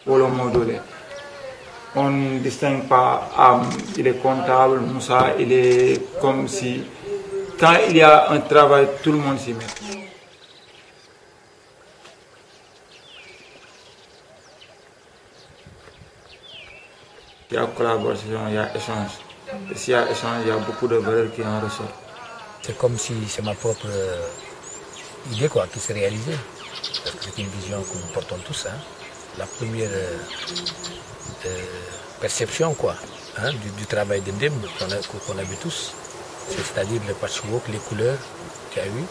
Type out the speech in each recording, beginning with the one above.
wala modole. On ne distingue pas il est comptable, Moussa, il est comme si quand il y a un travail, tout le monde s'y met. Il y a collaboration, il y a échange. Et s'il y a échange, il y a beaucoup de valeurs qui en ressortent. C'est comme si c'est ma propre idée quoi, qui s'est réalisée. Parce que c'est une vision que nous portons tous. Hein. La première perception quoi, hein, du travail de Ndem qu'on a vu tous. C'est-à-dire le patchwork, les couleurs qu'il y a eu.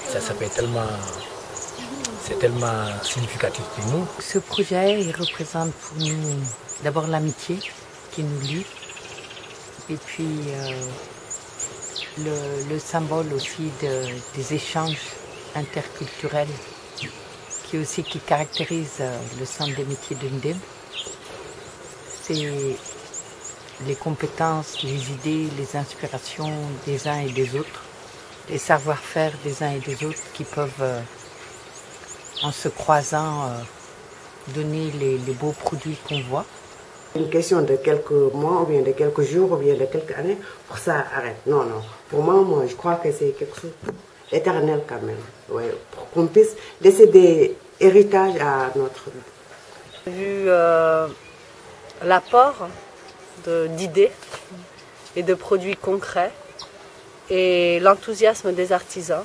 Ça fait tellement... C'est tellement significatif pour nous. Ce projet, il représente pour nous d'abord l'amitié qui nous lie. Et puis le symbole aussi des échanges interculturels qui caractérisent le centre des métiers de Ndem. C'est les compétences, les idées, les inspirations des uns et des autres, les savoir-faire des uns et des autres qui peuvent, en se croisant, donner les beaux produits qu'on voit. Une question de quelques mois, ou bien de quelques jours, ou bien de quelques années, pour ça arrête. Non, non. Pour moi, je crois que c'est quelque chose d'éternel quand même. Ouais, pour qu'on puisse laisser des héritages à notre vie. Vu l'apport d'idées et de produits concrets et l'enthousiasme des artisans,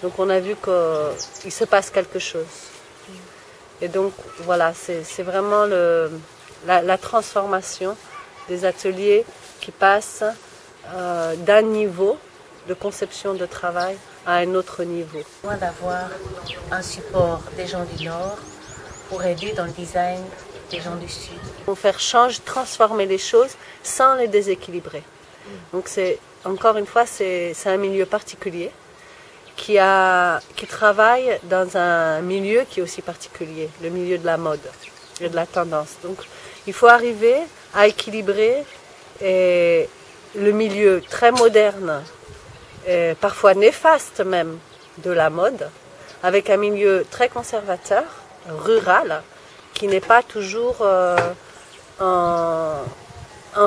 donc on a vu qu'il se passe quelque chose. Et donc voilà, c'est vraiment la transformation des ateliers qui passent d'un niveau de conception de travail à un autre niveau. D'avoir un support des gens du Nord pour aider dans le design des gens du Sud. Pour faire transformer les choses sans les déséquilibrer. Donc encore une fois, c'est un milieu particulier qui travaille dans un milieu qui est aussi particulier, le milieu de la mode et de la tendance. Donc il faut arriver à équilibrer le milieu très moderne, et parfois néfaste même, de la mode, avec un milieu très conservateur, rural, qui n'est pas toujours en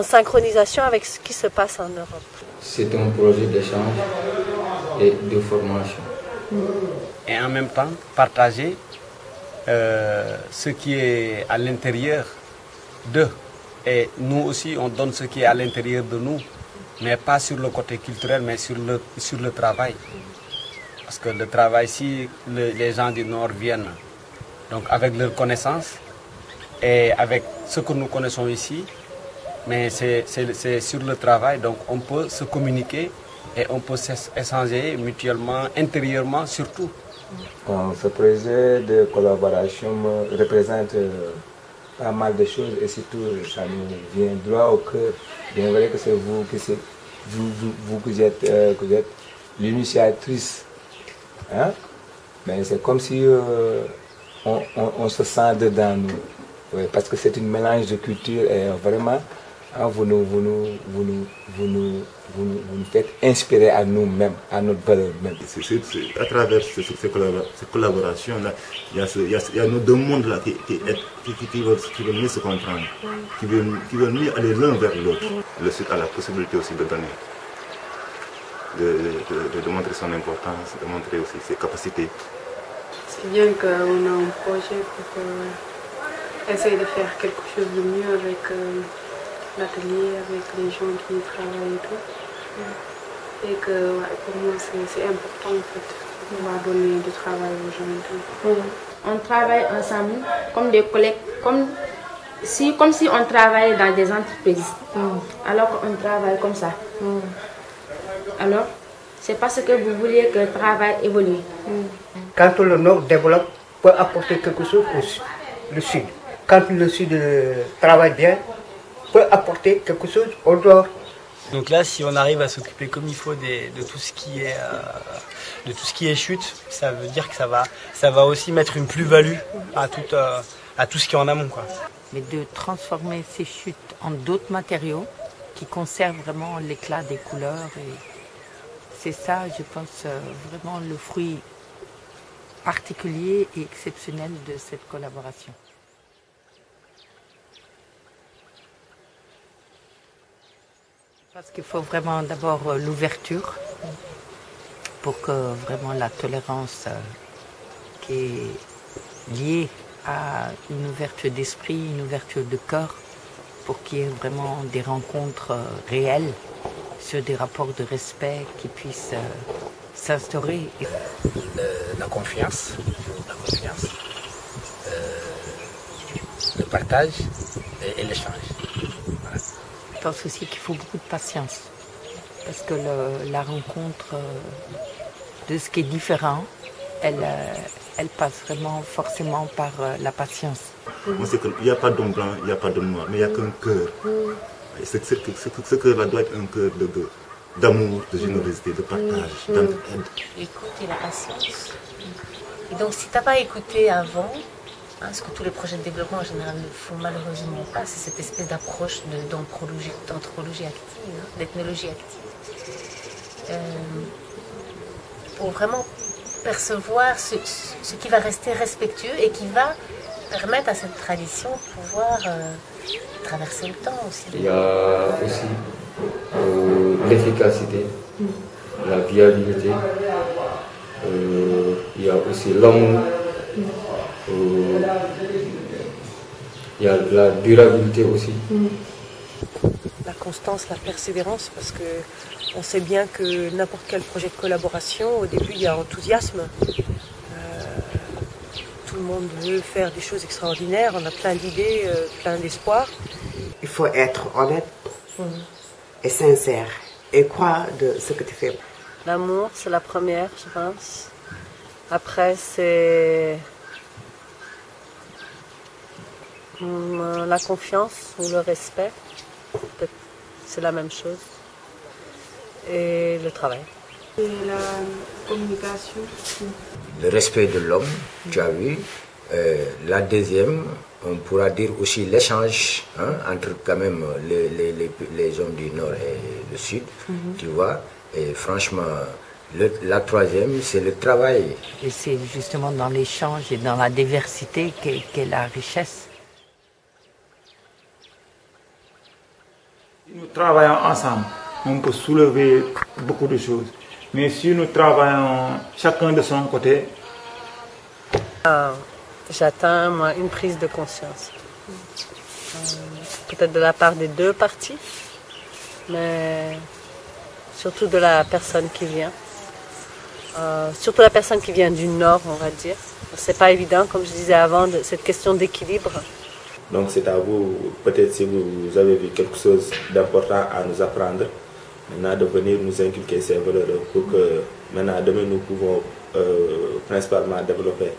synchronisation avec ce qui se passe en Europe. C'est un projet d'échange et de formation. Et en même temps, partager ce qui est à l'intérieur d'eux. Et nous aussi, on donne ce qui est à l'intérieur de nous, mais pas sur le côté culturel, mais sur le travail. Parce que le travail, si les gens du Nord viennent donc avec leurs connaissances et avec ce que nous connaissons ici, mais c'est sur le travail, donc on peut se communiquer et on peut s'échanger mutuellement, intérieurement surtout. Ce projet de collaboration représente pas mal de choses et surtout ça nous vient droit au cœur. Bien vrai que c'est vous qui êtes l'initiatrice. Hein? Mais c'est comme si on se sent dedans nous. Oui, parce que c'est un mélange de culture et vraiment hein, vous nous faites inspirer à nous-mêmes, à notre valeur même. À travers ces collaborations-là, il y a nos deux mondes là qui veulent mieux se comprendre, qui veulent mieux aller l'un vers l'autre. Le Sud a la possibilité aussi de donner, de montrer son importance, de montrer aussi ses capacités. C'est bien qu'on a un projet pour essayer de faire quelque chose de mieux avec l'atelier, avec les gens qui y travaillent et tout. Et que pour moi c'est important en fait, de pouvoir donner du travail aux gens et tout. On travaille ensemble comme des collègues, comme si on travaillait dans des entreprises. Alors qu'on travaille comme ça. Alors, c'est parce que vous vouliez que le travail évolue. Quand le Nord développe, peut apporter quelque chose au Sud. Quand le Sud travaille bien, peut apporter quelque chose au Nord. Donc là, si on arrive à s'occuper comme il faut de tout ce qui est chute, ça veut dire que ça va aussi mettre une plus-value à tout ce qui est en amont, quoi. Mais de transformer ces chutes en d'autres matériaux qui conservent vraiment l'éclat des couleurs. Et c'est ça, je pense, vraiment le fruit particulier et exceptionnel de cette collaboration. Parce qu'il faut vraiment d'abord l'ouverture pour que vraiment la tolérance qui est liée à une ouverture d'esprit, une ouverture de cœur, pour qu'il y ait vraiment des rencontres réelles sur des rapports de respect qui puissent s'instaurer. La confiance, le partage et l'échange. Voilà. Je pense aussi qu'il faut beaucoup de patience, parce que la rencontre de ce qui est différent, elle passe vraiment forcément par la patience. Moi, c'est qu'il n'y a pas d'homme blanc, il n'y a pas d'homme noir, mais il n'y a qu'un cœur. Et ce cœur-là doit être un cœur d'amour, de générosité, de partage, d'entraide. L'écoute et la patience. Et donc, si tu n'as pas écouté avant, ce que tous les projets de développement en général ne font malheureusement pas, c'est cette espèce d'approche d'anthropologie active, d'ethnologie active. Pour vraiment percevoir ce qui va rester respectueux et qui va permettre à cette tradition de pouvoir traverser le temps aussi. Il y a aussi l'efficacité, la viabilité, il y a aussi l'amour, il y a la durabilité aussi. La constance, la persévérance, parce que on sait bien que n'importe quel projet de collaboration, au début il y a enthousiasme. Tout le monde veut faire des choses extraordinaires, on a plein d'idées, plein d'espoir. Il faut être honnête et sincère et croire de ce que tu fais. L'amour, c'est la première, je pense. Après, c'est la confiance ou le respect. Peut-être c'est la même chose. Et le travail. Et la communication. Le respect de l'homme, tu as vu. La deuxième, on pourra dire aussi l'échange entre quand même les hommes du Nord et du Sud, tu vois. Et franchement, la troisième, c'est le travail. Et c'est justement dans l'échange et dans la diversité qu'est la richesse. Si nous travaillons ensemble, on peut soulever beaucoup de choses. Mais si nous travaillons chacun de son côté, j'atteins moi une prise de conscience. Peut-être de la part des deux parties, mais surtout de la personne qui vient. Surtout la personne qui vient du Nord, on va dire. C'est pas évident, comme je disais avant, cette question d'équilibre. Donc c'est à vous, peut-être si vous avez vu quelque chose d'important à nous apprendre, maintenant de venir nous inculquer ces valeurs pour que maintenant demain nous pouvons principalement développer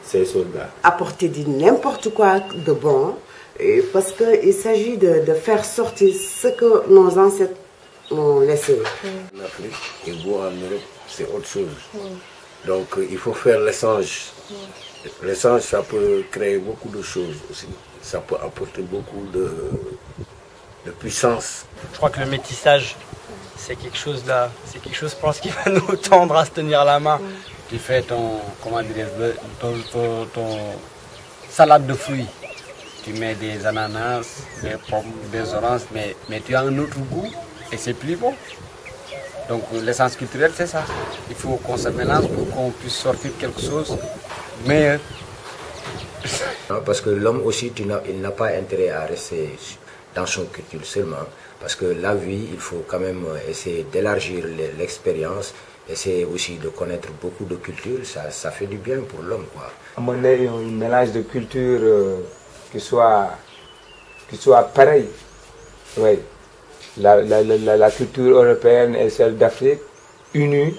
ces choses-là. Apporter du n'importe quoi de bon, parce qu'il s'agit de faire sortir ce que nos ancêtres ont laissé. En Afrique et vous en Europe, c'est autre chose. Donc il faut faire l'échange. L'échange, ça peut créer beaucoup de choses aussi. Ça peut apporter beaucoup de puissance. Je crois que le métissage, c'est quelque chose là, c'est quelque chose, je pense, qui va nous tendre à se tenir la main. Tu fais ton salade de fruits. Tu mets des ananas, des pommes, des oranges, mais tu as un autre goût et c'est plus bon. Donc l'essence culturelle, c'est ça. Il faut qu'on se mélange pour qu'on puisse sortir quelque chose de meilleur. Parce que l'homme aussi, il n'a pas intérêt à rester dans son culture seulement. Parce que la vie, il faut quand même essayer d'élargir l'expérience, essayer aussi de connaître beaucoup de cultures, ça fait du bien pour l'homme, quoi. Amener un mélange de cultures qui soit pareil. Oui. La culture européenne et celle d'Afrique, unies,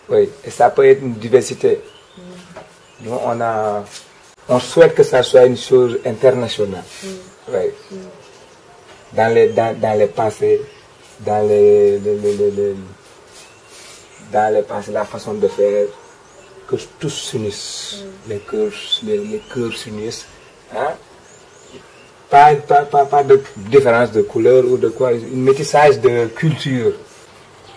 oui. Et ça peut être une diversité. Nous, on souhaite que ça soit une chose internationale. Oui. Dans les pensées, dans les pensées, la façon de faire, que tous s'unissent, les cœurs s'unissent. Hein? Pas de différence de couleur ou de quoi, un métissage de culture.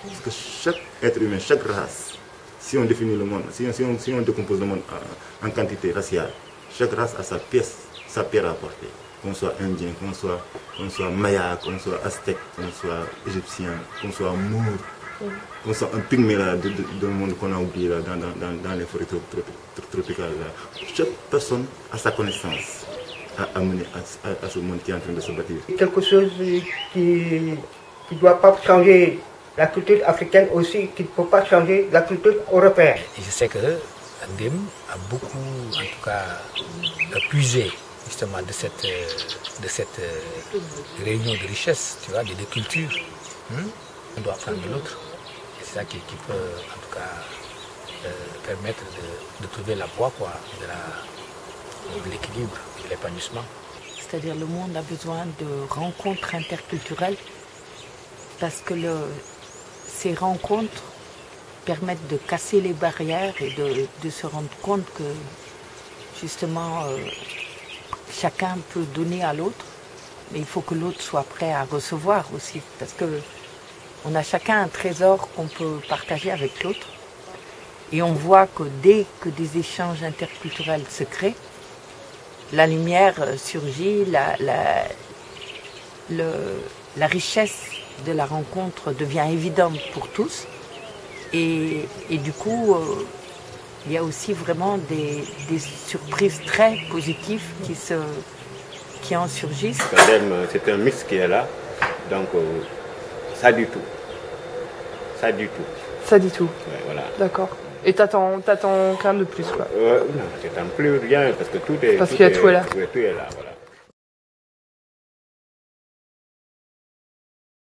Parce que chaque être humain, chaque race, si on définit le monde, si on décompose le monde en quantité raciale, chaque race a sa pièce, sa pierre à apporter. qu'on soit indien, qu'on soit maya, qu'on soit aztèque, qu'on soit égyptien, qu'on soit mour, qu'on soit un pygmée là, d'un monde qu'on a oublié là, dans les forêts tropicales. Là. Chaque personne a sa connaissance à amener à ce monde qui est en train de se bâtir. Quelque chose qui ne doit pas changer la culture africaine aussi, qui ne peut pas changer la culture européenne. Et je sais que Ndim a beaucoup, en tout cas, puisé justement de cette réunion de richesse, tu vois, de cultures. On doit apprendre de l'autre. Et c'est ça qui peut, en tout cas, permettre de trouver la voie quoi, de l'équilibre, de l'épanouissement. C'est-à-dire le monde a besoin de rencontres interculturelles parce que ces rencontres permettent de casser les barrières et de se rendre compte que justement chacun peut donner à l'autre, mais il faut que l'autre soit prêt à recevoir aussi parce que on a chacun un trésor qu'on peut partager avec l'autre et on voit que dès que des échanges interculturels se créent, la lumière surgit, la richesse de la rencontre devient évidente pour tous et du coup il y a aussi vraiment des surprises très positives qui en surgissent. C'est un mix qui est là, donc ça dit tout. Ça dit tout. Ça dit tout. Ouais, voilà. D'accord. Et t'attends qu'un de plus quoi. Non, j'attends plus rien parce que tout est. Parce que tout est là. Tout est là, voilà.